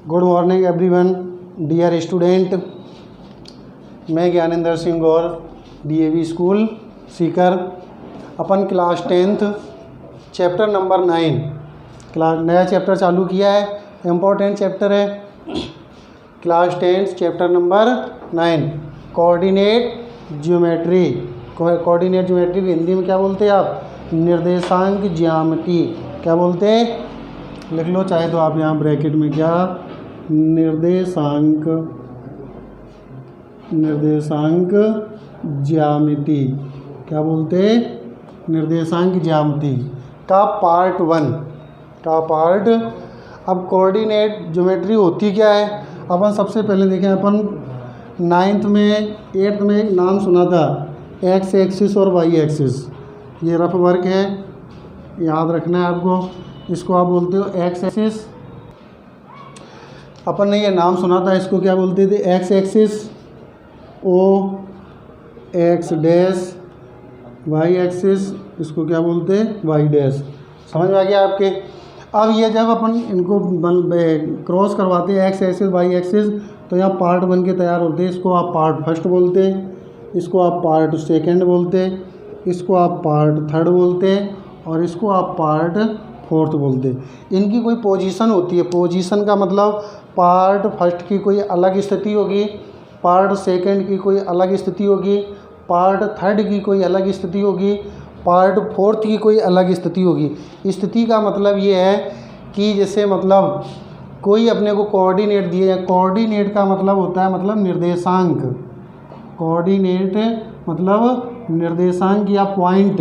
Good morning everyone, dear student. मैं Gyanendra Singh Gaur, DAV school Sikar. अपन class 10th chapter number 9 class नया chapter चालू किया है। इम्पोर्टेंट चैप्टर है। Class 10th chapter number 9 coordinate geometry. Coordinate geometry को हिंदी में क्या बोलते हैं आप? निर्देशांक ज्यामिति। क्या बोलते हैं? लिख लो चाहे तो आप यहाँ ब्रैकेट में, क्या? निर्देशांक ज्यामिति। क्या बोलते हैं? निर्देशांक ज्यामिति का पार्ट 1 का पार्ट। अब कोऑर्डिनेट ज्योमेट्री होती क्या है? अपन सबसे पहले देखें, अपन 9th में 8th में एक नाम सुना था, एक्स एक्सिस और वाई एक्सिस। ये रफ वर्क है, याद रखना है आपको। इसको आप बोलते हो एक्स एक्सिस। अपन ने ये नाम सुना था, इसको क्या बोलते थे? X axis, O X dash, Y axis, इसको क्या बोलते हैं? Y dash. समझ में आ गया आपके? अब ये जब अपन इनको क्रॉस करवाते हैं एक्स एक्सिस वाई एक्सिस, तो यहाँ पार्ट 1 के तैयार होते हैं। इसको आप पार्ट फर्स्ट बोलते हैं, इसको आप पार्ट सेकंड बोलते हैं, इसको आप पार्ट थर्ड बोलते हैं, और इसको आप पार्ट फोर्थ बोलते हैं। इनकी कोई पोजीशन होती है। पोजीशन का मतलब पार्ट फर्स्ट की कोई अलग स्थिति होगी, पार्ट सेकंड की कोई अलग स्थिति होगी, पार्ट थर्ड की कोई अलग स्थिति होगी, पार्ट फोर्थ की कोई अलग स्थिति होगी। स्थिति का मतलब ये है कि जैसे मतलब कोई अपने को कोऑर्डिनेट दिए जाए। कोऑर्डिनेट का मतलब होता है मतलब निर्देशांक। कोऑर्डिनेट मतलब निर्देशांक या पॉइंट।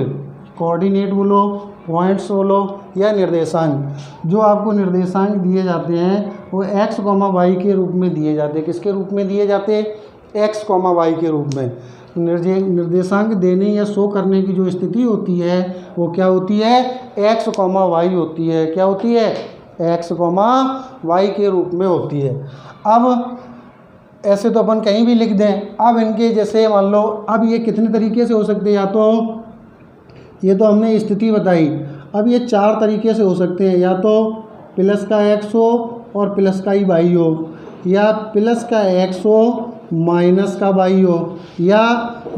कोऑर्डिनेट बोलो, पॉइंट्स बोलो या निर्देशांक। जो आपको निर्देशांक दिए जाते हैं वो x, y के रूप में दिए जाते हैं। किसके रूप में दिए जाते हैं? x, y के रूप में। निर्देशांक देने या शो करने की जो स्थिति होती है वो क्या होती है? x, y होती है। क्या होती है? x, y के रूप में होती है। अब ऐसे तो अपन कहीं भी लिख दें। अब इनके जैसे मान लो, अब ये कितने तरीके से हो सकते हैं? या तो ये तो हमने स्थिति बताई। अब ये 4 तरीके से हो सकते हैं। या तो प्लस का x हो और प्लस का ही y हो, या प्लस का x हो माइनस का y हो, या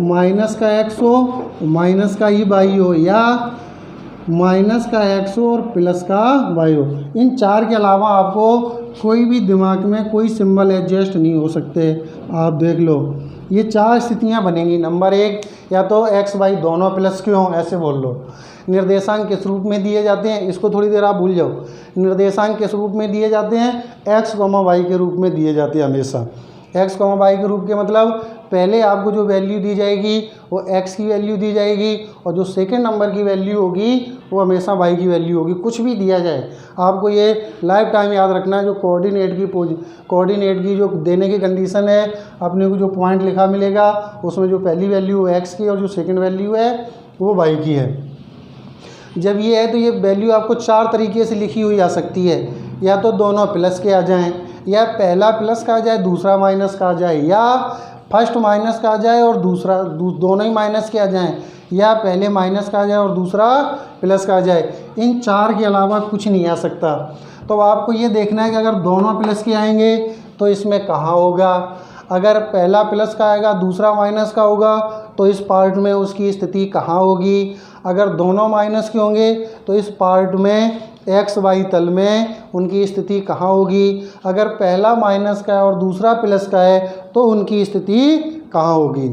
माइनस का x हो माइनस का ही y हो, या माइनस का x हो और प्लस का y हो। इन 4 के अलावा आपको कोई भी दिमाग में कोई सिंबल एडजस्ट नहीं हो सकते। आप देख लो, ये 4 स्थितियां बनेंगी। नंबर 1, या तो x y दोनों प्लस के हों, ऐसे बोल लो। निर्देशांक किस रूप में दिए जाते हैं? इसको थोड़ी देर आप भूल जाओ। निर्देशांक किस रूप में दिए जाते हैं? x, y के रूप में दिए जाते हैं हमेशा। x, y के रूप के मतलब पहले आपको जो वैल्यू दी जाएगी वो x की वैल्यू दी जाएगी, और जो सेकंड नंबर की वैल्यू होगी वो हमेशा y की वैल्यू होगी। कुछ भी दिया जाए, आपको ये लाइफ टाइम याद रखना है। जो कोऑर्डिनेट की जो देने की कंडीशन है, अपने को जो पॉइंट लिखा मिलेगा उसमें जो पहली वैल्यू है x की और जो सेकंड वैल्यू है वो y की है। जब ये है तो ये वैल्यू आपको 4 तरीके से लिखी हुई आ सकती है। या तो दोनों प्लस के आ जाएं, या पहला प्लस का आ जाए दूसरा माइनस का आ जाए, या फर्स्ट माइनस का आ जाए और दूसरा दोनों ही माइनस के आ जाएं, या पहले माइनस का आ जाए और दूसरा प्लस का आ जाए। इन 4 के अलावा कुछ नहीं आ सकता। तो आपको ये देखना है कि अगर दोनों प्लस के आएंगे तो इसमें कहाँ होगा। अगर पहला प्लस का आएगा दूसरा माइनस का होगा तो इस पार्ट में उसकी स्थिति कहाँ होगी। अगर दोनों माइनस के होंगे तो इस पार्ट में एक्स वाई तल में उनकी स्थिति कहाँ होगी। अगर पहला माइनस का है और दूसरा प्लस का है तो उनकी स्थिति कहाँ होगी।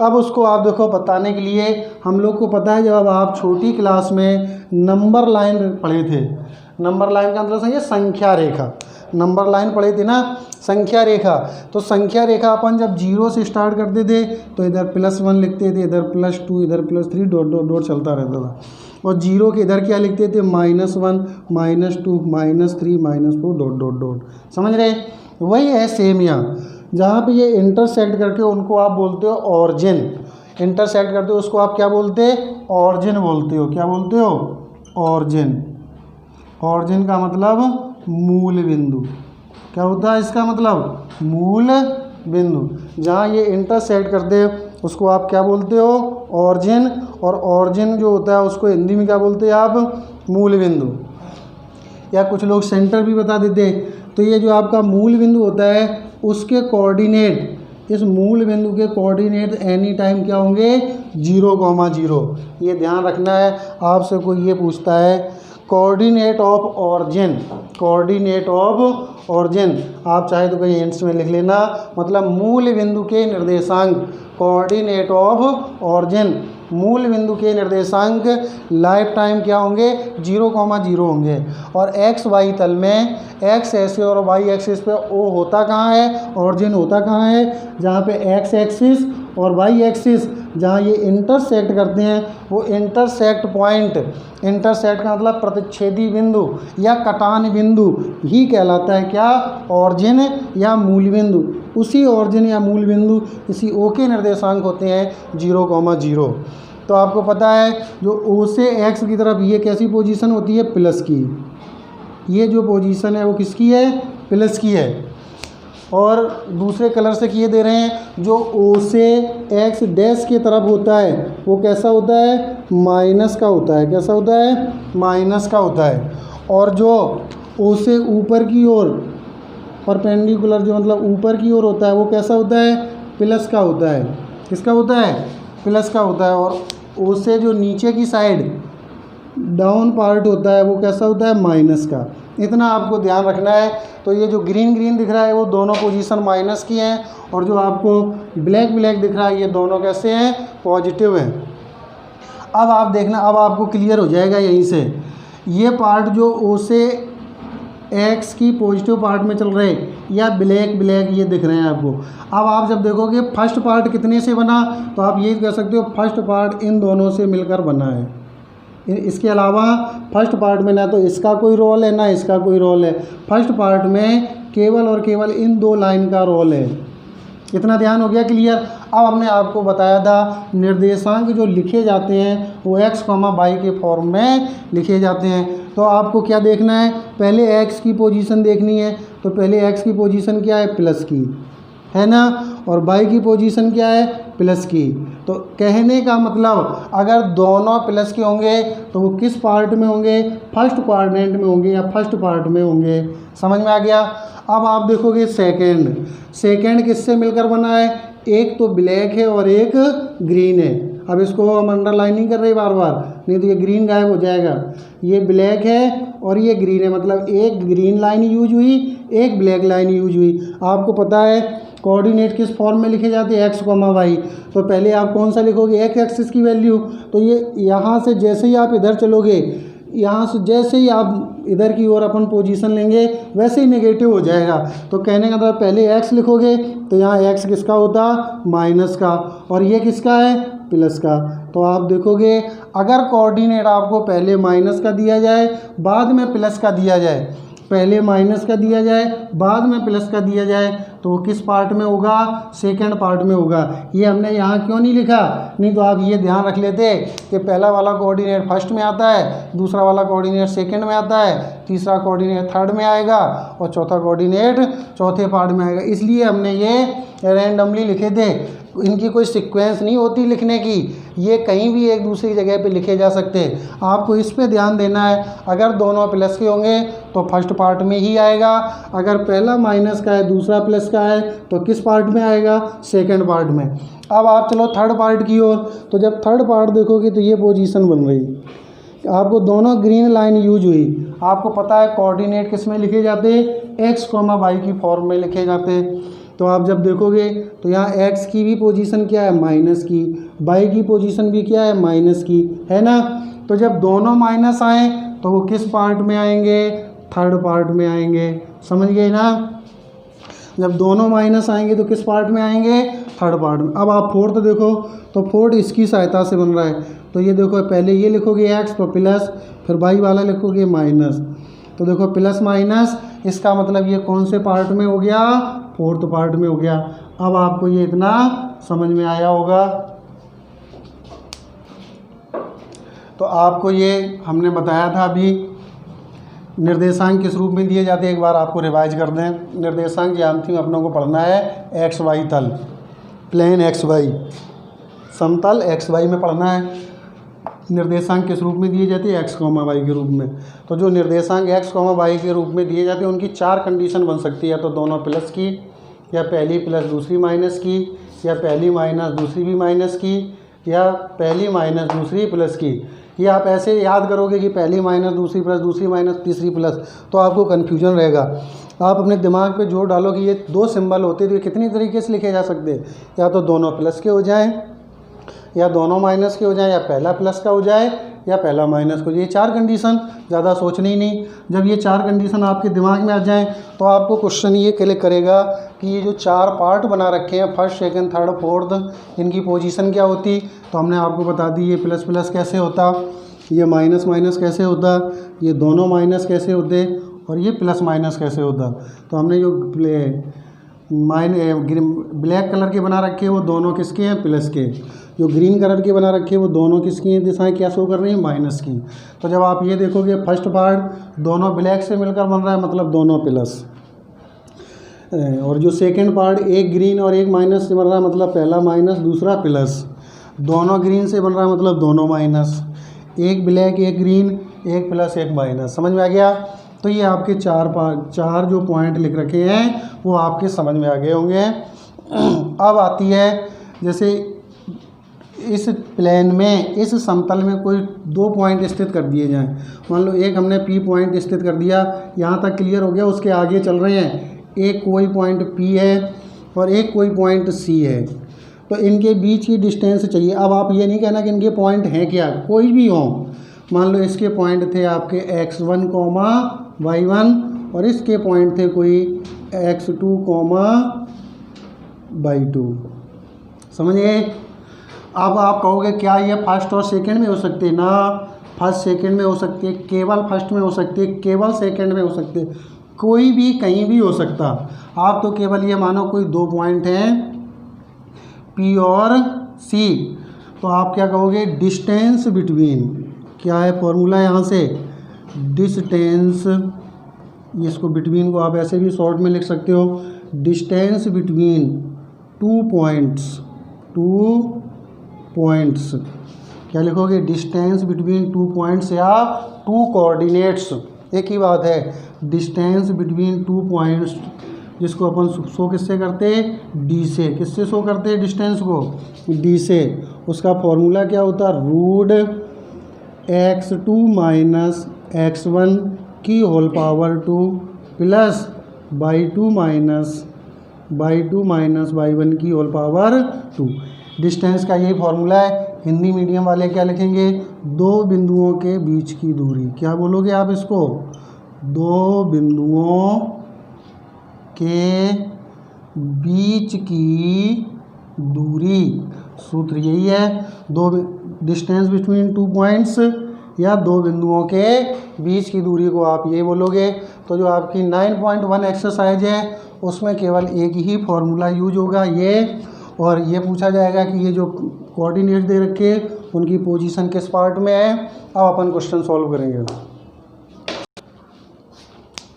अब उसको आप देखो, बताने के लिए हम लोग को पता है, जब आप छोटी क्लास में नंबर लाइन पढ़े थे, नंबर लाइन का मतलब है संख्या रेखा। नंबर लाइन पढ़े थे ना, संख्या रेखा। तो संख्या रेखा अपन जब 0 से स्टार्ट करते थे तो इधर +1 लिखते थे, इधर +2, इधर +3, डॉट डॉट डॉट चलता रहता था। और 0 के इधर क्या लिखते थे? -1, -2, -3, -4, डॉट डॉट डॉट। समझ रहे? वही है सेम यहाँ, जहाँ पे ये इंटरसेक्ट करके उनको आप बोलते हो ऑरिजिन। इंटरसेक्ट करते हो उसको आप क्या बोलते हैं? ऑरिजिन बोलते हो। क्या बोलते हो? ऑरिजिन। ऑरिजिन का मतलब मूल बिंदु। क्या होता है इसका मतलब? मूल बिंदु। जहाँ ये इंटरसेक्ट करते हैं उसको आप क्या बोलते हो? ऑरिजिन। और ऑरिजिन जो होता है उसको हिंदी में क्या बोलते हैं आप? मूल बिंदु। या कुछ लोग सेंटर भी बता देते हैं। तो ये जो आपका मूल बिंदु होता है उसके कोऑर्डिनेट, इस मूल बिंदु के कोऑर्डिनेट एनी टाइम क्या होंगे 0,0। ये ध्यान रखना है। आपसे कोई ये पूछता है coordinate of origin, coordinate of origin, आप चाहे तो कहीं हिंट्स में लिख लेना, मतलब मूल बिंदु के निर्देशांक, कोऑर्डिनेट ऑफ ऑरिजिन, मूल बिंदु के निर्देशांक लाइफ टाइम क्या होंगे 0,0 होंगे। और एक्स वाई तल में एक्स एक्सिस और वाई एक्सिस पे ओ होता कहाँ है, ऑरिजिन होता कहाँ है, जहाँ पे एक्स एक्सिस और वाई एक्सिस जहाँ ये इंटरसेक्ट करते हैं वो इंटरसेक्ट पॉइंट, इंटरसेक्ट का मतलब प्रतिच्छेदी बिंदु या कटान बिंदु ही कहलाता है क्या, ऑरिजिन या मूल बिंदु। उसी ऑरिजिन या मूल बिंदु इसी ओ के निर्देशांक होते हैं 0,0। तो आपको पता है जो ओ से एक्स की तरफ ये कैसी पोजीशन होती है, प्लस की, ये जो पोजीशन है वो किसकी है, प्लस की है। और दूसरे कलर से किए दे रहे हैं, जो ओ से एक्स डैश की तरफ होता है वो कैसा होता है, माइनस का होता है, कैसा होता है, माइनस का होता है। और जो ओ से ऊपर की ओर परपेंडिकुलर, जो मतलब ऊपर की ओर होता है वो कैसा होता है, प्लस का होता है, किसका होता है, प्लस का होता है। और ओ से जो नीचे की साइड डाउन पार्ट होता है वो कैसा होता है, माइनस का। इतना आपको ध्यान रखना है। तो ये जो ग्रीन ग्रीन दिख रहा है वो दोनों पोजीशन माइनस की हैं, और जो आपको ब्लैक ब्लैक दिख रहा है ये दोनों कैसे हैं, पॉजिटिव हैं। अब आप देखना, अब आपको क्लियर हो जाएगा यहीं से, ये पार्ट जो ओ से एक्स की पॉजिटिव पार्ट में चल रहे या ब्लैक ब्लैक ये दिख रहे हैं आपको। अब आप जब देखोगे फर्स्ट पार्ट कितने से बना, तो आप ये कह सकते हो फर्स्ट पार्ट इन दोनों से मिलकर बना है। इसके अलावा फर्स्ट पार्ट में ना तो इसका कोई रोल है ना इसका कोई रोल है, फर्स्ट पार्ट में केवल और केवल इन दो लाइन का रोल है। इतना ध्यान हो गया क्लियर। अब हमने आपको बताया था निर्देशांक जो लिखे जाते हैं वो x, y के फॉर्म में लिखे जाते हैं। तो आपको क्या देखना है, पहले x की पोजीशन देखनी है, तो पहले x की पोजीशन क्या है, प्लस की है ना, और y की पोजीशन क्या है, प्लस की। तो कहने का मतलब अगर दोनों प्लस के होंगे तो वो किस पार्ट में होंगे, फर्स्ट क्वाड्रेंट में होंगे या फर्स्ट पार्ट में होंगे। समझ में आ गया। अब आप देखोगे सेकंड, सेकंड किससे मिलकर बना है, एक तो ब्लैक है और एक ग्रीन है। अब इसको हम अंडरलाइनिंग कर रहे हैं बार बार, नहीं तो ये ग्रीन गायब हो जाएगा। ये ब्लैक है और ये ग्रीन है, मतलब एक ग्रीन लाइन यूज हुई, एक ब्लैक लाइन यूज हुई। आपको पता है कोऑर्डिनेट किस फॉर्म में लिखे जाते हैं, x, y। तो पहले आप कौन सा लिखोगे, x एक्सिस की वैल्यू। तो ये यहाँ से जैसे ही आप इधर चलोगे, यहाँ से जैसे ही आप इधर की ओर अपन पोजीशन लेंगे वैसे ही नेगेटिव हो जाएगा। तो कहने का मतलब पहले x लिखोगे तो यहाँ x किसका होता, माइनस का, और ये किसका है, प्लस का। तो आप देखोगे अगर कोऑर्डिनेट आपको पहले माइनस का दिया जाए बाद में प्लस का दिया जाए, पहले माइनस का दिया जाए बाद में प्लस का दिया जाए, तो वो किस पार्ट में होगा, सेकंड पार्ट में होगा। ये हमने यहाँ क्यों नहीं लिखा, नहीं तो आप ये ध्यान रख लेते कि पहला वाला कोऑर्डिनेट फर्स्ट में आता है, दूसरा वाला कोऑर्डिनेट सेकंड में आता है, तीसरा कोऑर्डिनेट थर्ड में आएगा और चौथा कोऑर्डिनेट चौथे पार्ट में आएगा। इसलिए हमने ये रैंडमली लिखे थे। इनकी कोई सीक्वेंस नहीं होती लिखने की, ये कहीं भी एक दूसरी जगह पे लिखे जा सकते हैं। आपको इस पे ध्यान देना है, अगर दोनों प्लस के होंगे तो फर्स्ट पार्ट में ही आएगा, अगर पहला माइनस का है दूसरा प्लस का है तो किस पार्ट में आएगा, सेकंड पार्ट में। अब आप चलो थर्ड पार्ट की ओर। तो जब थर्ड पार्ट देखोगे तो ये पोजीशन बन रही, आपको दोनों ग्रीन लाइन यूज हुई। आपको पता है कोऑर्डिनेट किस में लिखे जाते हैं, x, y की फॉर्म में लिखे जाते हैं। तो आप जब देखोगे तो यहाँ x की भी पोजीशन क्या है, माइनस की, y की पोजीशन भी क्या है, माइनस की, है ना। तो जब दोनों माइनस आए तो वो किस पार्ट में आएंगे, थर्ड पार्ट में आएंगे। समझ गए ना, जब दोनों माइनस आएंगे तो किस पार्ट में आएंगे, थर्ड पार्ट में। अब आप फोर्थ देखो तो फोर्थ इसकी सहायता से बन रहा है। तो ये देखो पहले ये लिखोगे x तो प्लस, फिर y वाला लिखोगे माइनस। तो देखो प्लस माइनस, इसका मतलब ये कौन से पार्ट में हो गया, फोर्थ पार्ट में हो गया। अब आपको ये इतना समझ में आया होगा। तो आपको ये हमने बताया था अभी निर्देशांक किस रूप में दिए जाते हैं, एक बार आपको रिवाइज कर दें। निर्देशांक ज्यामिति में अपनों को पढ़ना है एक्स वाई तल, प्लेन एक्स वाई, समतल एक्स वाई में पढ़ना है। निर्देशांक किस रूप में दिए जाते हैं, एक्स कॉमा वाई के रूप में। तो जो निर्देशांक एक्स कॉमा वाई के रूप में दिए जाते हैं उनकी 4 कंडीशन बन सकती है, या तो दोनों प्लस की, या पहली प्लस दूसरी माइनस की, या पहली माइनस दूसरी भी माइनस की, या पहली माइनस दूसरी प्लस की। ये आप ऐसे याद करोगे कि पहली माइनस दूसरी प्लस, दूसरी माइनस तीसरी प्लस, तो आपको कन्फ्यूजन रहेगा। आप अपने दिमाग पे जोर डालो कि ये 2 सिंबल होते तो ये कितनी तरीके से लिखे जा सकते, या तो दोनों प्लस के हो जाएं, या दोनों माइनस के हो जाएं, या पहला प्लस का हो जाए, या पहला माइनस को। ये 4 कंडीशन, ज़्यादा सोचनी ही नहीं। जब ये 4 कंडीशन आपके दिमाग में आ जाएं तो आपको क्वेश्चन ये क्लिक करेगा कि ये जो 4 पार्ट बना रखे हैं, फर्स्ट सेकंड थर्ड फोर्थ, इनकी पोजीशन क्या होती। तो हमने आपको बता दी ये प्लस प्लस कैसे होता, ये माइनस माइनस कैसे होता, ये दोनों माइनस कैसे होते, और ये प्लस माइनस कैसे होता। तो हमने जो ब्लैक कलर के बना रखे हैं वो दोनों किसके हैं, प्लस के। जो ग्रीन कलर के बना रखे हैं वो दोनों किसकी हैं, दिशाएं क्या शो कर रही हैं, माइनस की। तो जब आप ये देखोगे फर्स्ट पार्ट दोनों ब्लैक से मिलकर बन रहा है, मतलब दोनों प्लस। और जो सेकंड पार्ट एक ग्रीन और एक माइनस से बन रहा है, मतलब पहला माइनस दूसरा प्लस। दोनों ग्रीन से बन रहा है, मतलब दोनों माइनस। एक ब्लैक एक ग्रीन, एक प्लस एक माइनस। समझ में आ गया। तो ये आपके 4 जो पॉइंट लिख रखे हैं वो आपके समझ में आ गए होंगे। अब आती है, जैसे इस प्लेन में, इस समतल में कोई 2 पॉइंट स्थित कर दिए जाएं। मान लो एक हमने P पॉइंट स्थित कर दिया, यहाँ तक क्लियर हो गया। उसके आगे चल रहे हैं, एक कोई पॉइंट P है और एक कोई पॉइंट C है। तो इनके बीच की डिस्टेंस चाहिए। अब आप ये नहीं कहना कि इनके पॉइंट हैं क्या, कोई भी हो। मान लो इसके पॉइंट थे आपके x1, y1, और इसके पॉइंट थे कोई x2, y2। समझिए। अब आप कहोगे क्या ये फर्स्ट और सेकंड में हो सकते हैं ना, फर्स्ट सेकंड में हो सकती है, केवल फर्स्ट में हो सकती है, केवल सेकंड में हो सकते हैं, कोई भी कहीं भी हो सकता। आप तो केवल ये मानो कोई 2 पॉइंट हैं P और C। तो आप क्या कहोगे, डिस्टेंस बिटवीन, क्या है फॉर्मूला यहाँ से, डिस्टेंस, इसको बिटवीन को आप ऐसे भी शॉर्ट में लिख सकते हो, डिस्टेंस बिटवीन 2 पॉइंट्स। क्या लिखोगे, डिस्टेंस बिटवीन 2 पॉइंट्स या 2 कोऑर्डिनेट्स, एक ही बात है। डिस्टेंस बिटवीन 2 पॉइंट्स, जिसको अपन शो किससे करते हैं, डी से। किससे शो करते हैं डिस्टेंस को, डी से। उसका फॉर्मूला क्या होता है, रूट x2 माइनस x1 की whole power 2 plus y2 minus y1 की होल पावर 2। डिस्टेंस का यही फॉर्मूला है। हिंदी मीडियम वाले क्या लिखेंगे, 2 बिंदुओं के बीच की दूरी। क्या बोलोगे आप इसको, 2 बिंदुओं के बीच की दूरी। सूत्र यही है, डिस्टेंस बिटवीन 2 पॉइंट्स या 2 बिंदुओं के बीच की दूरी को आप ये बोलोगे। तो जो आपकी 9.1 एक्सरसाइज है उसमें केवल एक ही फॉर्मूला यूज होगा, ये। और ये पूछा जाएगा कि ये जो कोऑर्डिनेट दे रखे उनकी पोजीशन किस पार्ट में है। अब अपन क्वेश्चन सॉल्व करेंगे।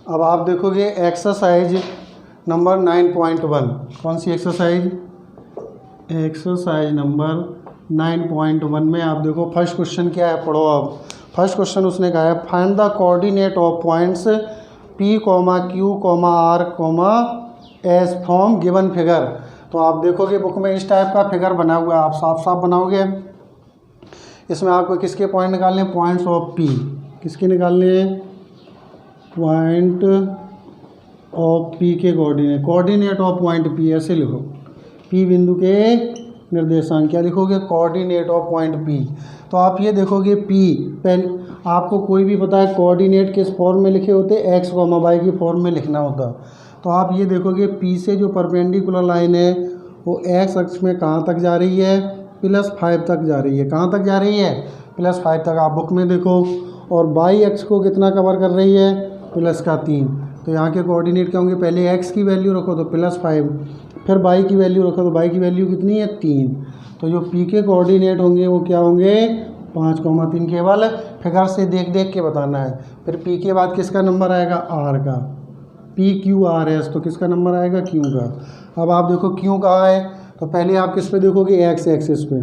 अब आप देखोगे एक्सरसाइज नंबर 9.1। कौन सी एक्सरसाइज, एक्सरसाइज नंबर 9.1 में आप देखो फर्स्ट क्वेश्चन क्या है, पढ़ो। अब फर्स्ट क्वेश्चन उसने कहा है, find the coordinate of points P, Q, R, S from given figure. तो आप देखोगे बुक में इस टाइप का फिगर बना हुआ है, आप साफ साफ बनाओगे। इसमें आपको किसके पॉइंट निकालने हैं, पॉइंट्स ऑफ P। किसके निकालने हैं, पॉइंट ऑफ P के कोऑर्डिनेट ऑफ पॉइंट P, ऐसे लिखो। P बिंदु के निर्देशांक, क्या लिखोगे, कोऑर्डिनेट ऑफ पॉइंट P। तो आप ये देखोगे P, पहले आपको कोई भी पता है कोऑर्डिनेट किस फॉर्म में लिखे होते, x, y की फॉर्म में लिखना होता। तो आप ये देखोगे P से जो परपेंडिकुलर लाइन है वो x अक्ष में कहाँ तक जा रही है, +5 तक जा रही है। कहाँ तक जा रही है, +5 तक। आप बुक में देखो। और y अक्ष को कितना कवर कर रही है, +3। तो यहाँ के कोऑर्डिनेट क्या होंगे, पहले x की वैल्यू रखो तो +5, फिर y की वैल्यू रखो तो y की वैल्यू कितनी है, 3। तो जो P के कोऑर्डिनेट होंगे वो क्या होंगे, 5,3। केवल फिगर से देख देख के बताना है। फिर P के बाद किसका नंबर आएगा, R का, P Q R S। तो किसका नंबर आएगा, Q का। अब आप देखो Q कहाँ है, तो पहले आप किस पे देखोगे, x एक्सिस पे।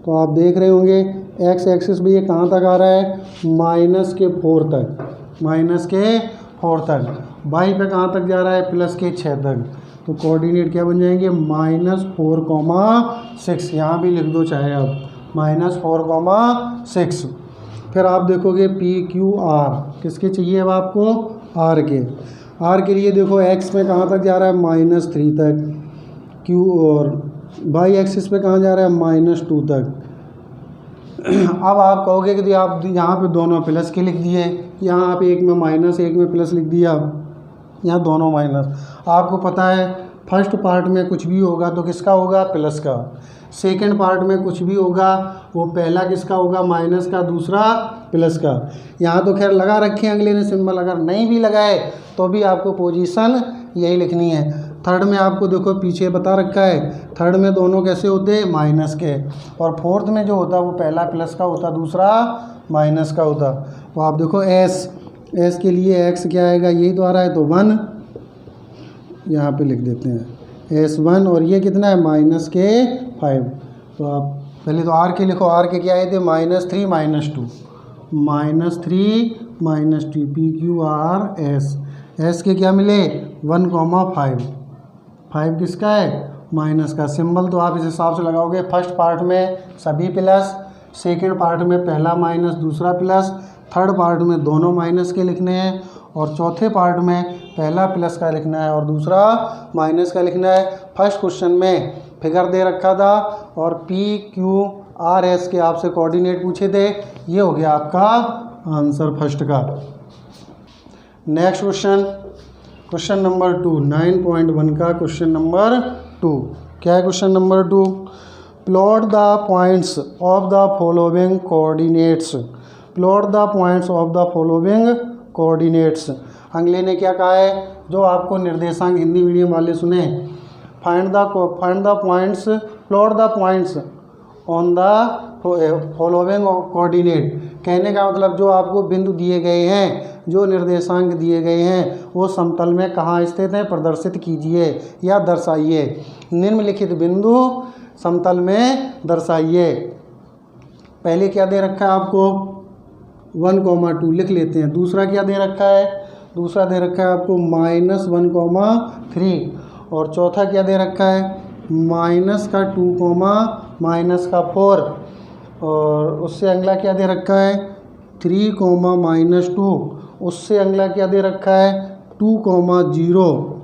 तो आप देख रहे होंगे एक्स एक्सिस भी ये कहाँ तक आ रहा है, -4 तक, -4 तक। वाई पे कहाँ तक जा रहा है, +6 तक। तो कोऑर्डिनेट क्या बन जाएंगे, -4,6। यहाँ भी लिख दो चाहे आप, -4,6। फिर आप देखोगे पी क्यू आर किसके चाहिए अब आपको, आर के लिए देखो एक्स में कहाँ तक जा रहा है, -3 तक। क्यू और वाई एक्सिस पे कहाँ जा रहा है, -2 तक। अब आप कहोगे कि आप यहाँ पे दोनों प्लस के लिख दिए, यहाँ आप एक में माइनस एक में प्लस लिख दिया, यहाँ दोनों माइनस। आपको पता है फर्स्ट पार्ट में कुछ भी होगा तो किसका होगा, प्लस का। सेकंड पार्ट में कुछ भी होगा वो पहला किसका होगा, माइनस का, दूसरा प्लस का। यहाँ तो खैर लगा रखे हैं अगले ने सिंबल, अगर नहीं भी लगाए तो भी आपको पोजीशन यही लिखनी है। थर्ड में आपको देखो पीछे बता रखा है, थर्ड में दोनों कैसे होते हैं, माइनस के। और फोर्थ में जो होता है वो पहला प्लस का होता, दूसरा माइनस का होता। तो आप देखो एस के लिए एक्स क्या आएगा, यही तो आ रहा है, तो 1 यहाँ पे लिख देते हैं S1, और ये कितना है, -5। तो आप पहले तो आर के लिखो, आर के क्या आए थे, -3 -2, -3 - 2 PQR S के क्या मिले, 1,5। 5 किसका है, माइनस का। सिंबल तो आप इस हिसाब से लगाओगे, फर्स्ट पार्ट में सभी प्लस, सेकंड पार्ट में पहला माइनस दूसरा प्लस, थर्ड पार्ट में दोनों माइनस के लिखने हैं, और चौथे पार्ट में पहला प्लस का लिखना है और दूसरा माइनस का लिखना है। फर्स्ट क्वेश्चन में फिगर दे रखा था और PQRS के आपसे कोऑर्डिनेट पूछे थे, ये हो गया आपका आंसर फर्स्ट का। नेक्स्ट क्वेश्चन नंबर 2, 9.1 का क्वेश्चन नंबर 2। क्या है question number 2, plot the points of the following coordinates. Plot the points of the following coordinates. अगले ने क्या कहा है, जो आपको निर्देशांक हिंदी मीडियम वाले सुने, find the points, plot the points on the following coordinate. कहने का मतलब जो आपको बिंदु दिए गए हैं, जो निर्देशांक दिए गए हैं, वो समतल में कहाँ स्थित हैं, प्रदर्शित कीजिए या दर्शाइए। निम्नलिखित बिंदु समतल में दर्शाइए। पहले क्या दे रखा है आपको, 1,2 लिख लेते हैं। दूसरा क्या दे रखा है, दूसरा दे रखा है आपको -1,3। और चौथा क्या दे रखा है, -2,-4। और उससे अगला क्या दे रखा है, 3,-2। उससे अगला क्या दे रखा है, 2,0।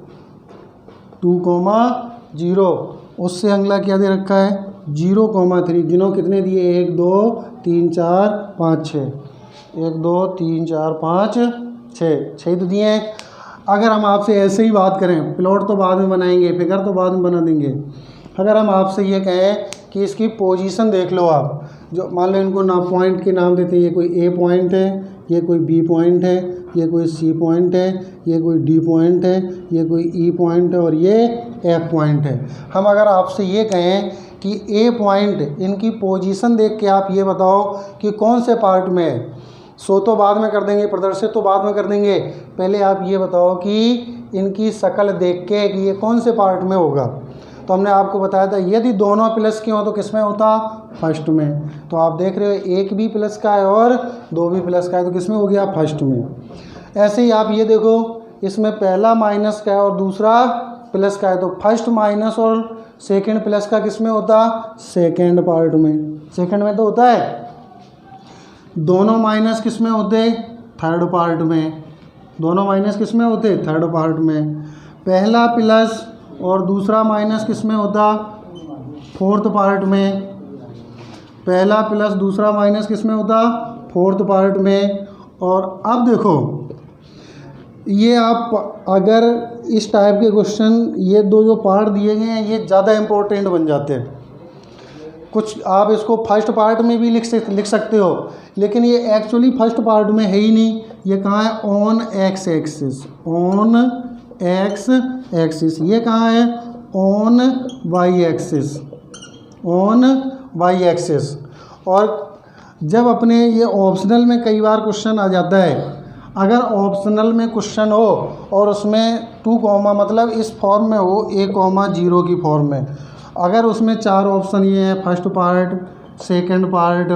2,0। उससे अगला क्या दे रखा है, 0,3। गिनो कितने दिए, 1 2 3 4 5 6, 1 2 3 4 5 6 तो दिए हैं। अगर हम आपसे ऐसे ही बात करें, प्लॉट तो बाद में बनाएंगे, फिगर तो बाद में बना देंगे। अगर हम आपसे ये कहें कि इसकी पोजीशन देख लो आप, जो मान लो इनको पॉइंट के नाम देते हैं, ये कोई ए पॉइंट है, ये कोई बी पॉइंट है, ये कोई सी पॉइंट है, ये कोई डी पॉइंट है, ये कोई ई पॉइंट है और ये एफ पॉइंट है। हम अगर आपसे ये कहें कि ए पॉइंट, इनकी पोजीशन देख के आप ये बताओ कि कौन से पार्ट में है। सो तो बाद में कर देंगे, प्रदर्शित तो बाद में कर देंगे, पहले आप ये बताओ कि इनकी शक्ल देख के कि ये कौन से पार्ट में होगा। तो हमने आपको बताया था यदि दोनों प्लस के हों तो किस में होता, फर्स्ट में। तो आप देख रहे हो एक भी प्लस का है और 2 भी प्लस का है, तो किस में हो गया, फर्स्ट में। ऐसे ही आप ये देखो, इसमें पहला माइनस का है और दूसरा प्लस का है, तो फर्स्ट माइनस और सेकंड प्लस का किस में होता, सेकंड पार्ट में। सेकंड में तो होता है। दोनों माइनस किस में होते, थर्ड पार्ट में। दोनों माइनस किस में होते, थर्ड पार्ट में। पहला प्लस और दूसरा माइनस किस में होता, फोर्थ पार्ट में। पहला प्लस दूसरा माइनस किस में होता, फोर्थ पार्ट में। और अब देखो, ये आप अगर इस टाइप के क्वेश्चन, ये दो जो पार्ट दिए गए हैं, ये ज़्यादा इम्पोर्टेंट बन जाते हैं। कुछ आप इसको फर्स्ट पार्ट में भी लिख सकते हो, लेकिन ये एक्चुअली फर्स्ट पार्ट में है ही नहीं। ये कहाँ है, on X axis, on X axis. ये कहाँ है, on Y axis, on Y axis. और जब अपने ये ऑप्शनल में कई बार क्वेश्चन आ जाता है, अगर ऑप्शनल में क्वेश्चन हो और उसमें 2 कॉमा मतलब इस फॉर्म में हो, A, 0 की फॉर्म में, अगर उसमें 4 ऑप्शन ये हैं, फर्स्ट पार्ट, सेकंड पार्ट,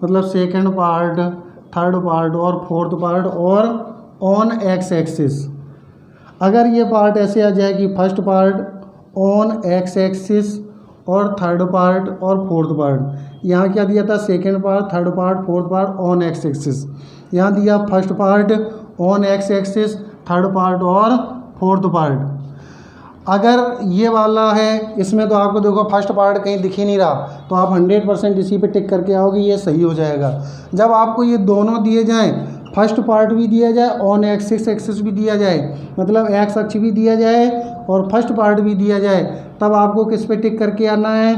मतलब सेकंड पार्ट, थर्ड पार्ट और फोर्थ पार्ट और ऑन एक्स एक्सिस। अगर ये पार्ट ऐसे आ जाए कि first part on X axis और थर्ड पार्ट और फोर्थ पार्ट, यहाँ क्या दिया था, second part, third part, fourth part on X axis. यहाँ दिया first part on X axis, third part और फोर्थ पार्ट। अगर ये वाला है, इसमें तो आपको देखो फर्स्ट पार्ट कहीं दिख ही नहीं रहा, तो आप 100% इसी पे टिक करके आओगे, ये सही हो जाएगा। जब आपको ये दोनों दिए जाएं, फर्स्ट पार्ट भी दिया जाए, ऑन एक्सिस एक्सिस भी दिया जाए, मतलब एक्स अक्ष भी दिया जाए और फर्स्ट पार्ट भी दिया जाए, तब आपको किस पे टिक करके आना है,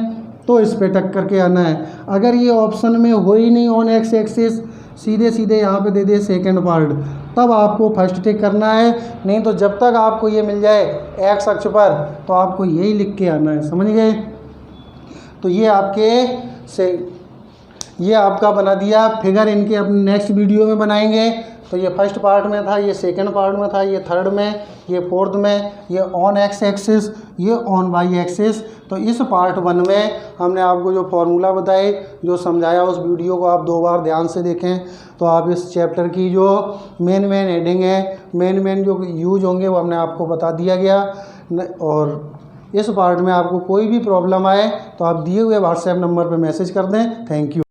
तो इस पे टिक करके आना है। अगर ये ऑप्शन में हो ही नहीं ऑन एक्स एक्सिस, सीधे सीधे यहाँ पे दे दे सेकंड पार्ट, तब आपको फर्स्ट टिक करना है। नहीं तो जब तक आपको ये मिल जाए एक्स अक्ष पर, तो आपको यही लिख के आना है, समझ गए। तो ये आपका बना दिया फिगर। इनके अपने नेक्स्ट वीडियो में बनाएंगे। तो ये फर्स्ट पार्ट में था, ये सेकंड पार्ट में था, ये थर्ड में, ये फोर्थ में, ये ऑन एक्स एक्सिस, ये ऑन वाई एक्सिस। तो इस पार्ट 1 में हमने आपको जो फॉर्मूला बताए, जो समझाया, उस वीडियो को आप 2 बार ध्यान से देखें, तो आप इस चैप्टर की जो मेन हेडिंग है, मेन जो यूज होंगे, वो हमने आपको बता दिया गया। और इस पार्ट में आपको कोई भी प्रॉब्लम आए तो आप दिए हुए व्हाट्सएप नंबर पर मैसेज कर दें। Thank you.